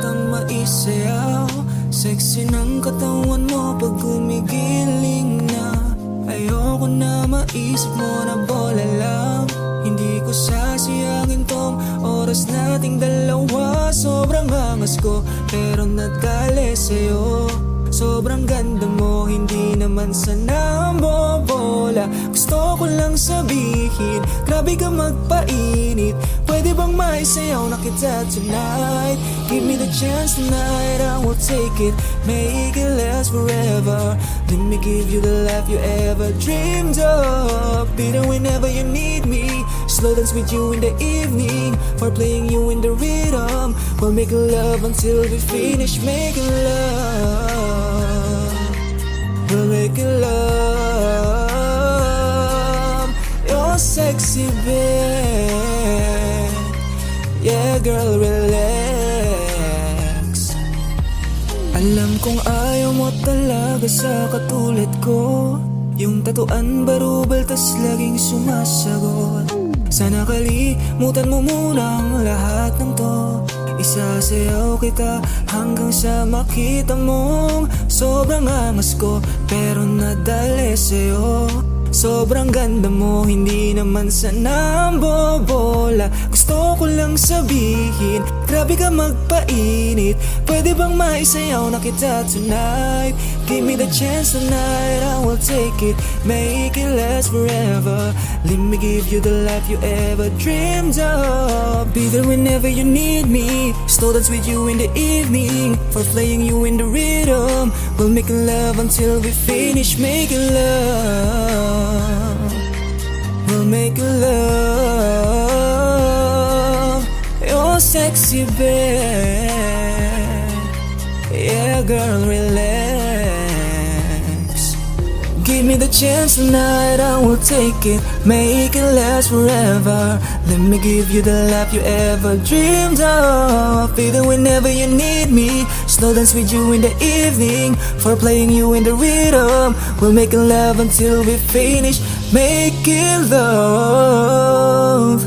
kitang maisayaw. Sexy ng katawan mo pag gumigiling na. Ayoko na maisip mo na bola lang. Hindi ko sasayangin tong oras nating dalawa. Sobrang angas ko pero nadali sa'yo. Sobrang ganda mo, hindi naman sana bobola. Gusto ko lang sabihin, grabe ka magpainit. Pwede bang maisayaw na kita tonight? Give me the chance tonight, I will take it. Make it last forever. Let me give you the life you ever dreamed of. Be there whenever you need me. Slow dance with you in the evening. For playing you in the rhythm. We'll make love until we finish making love. We'll make love. You're sexy, babe. Yeah, girl, relax. Alam kong ayaw mo talaga sa katulad ko. Yung tatuan barubal tas laging sumasagot. Sana kalimutan mo muna ang lahat ng to. Isasayaw kita hanggang sa makita mong sobrang angas ko pero nadali sa'yo. Sobrang ganda mo, hindi naman sana bobola. Gusto ko lang sabihin, grabe ka magpainit. Pwede bang maisayaw na kita tonight? Give me the chance tonight, I will take it. Make it last forever. Let me give you the life you ever dreamed of. Be there whenever you need me. Slow dance with you in the evening. For playing you in the rhythm. We'll make love until we finish making love. We'll make love. You're sexy, babe. Yeah, girl, relax. Give me the chance tonight, I will take it. Make it last forever. Let me give you the life you ever dreamed of. Be there whenever you need me. Slow dance with you in the evening. For playing you in the rhythm. We'll make love until we finish making love.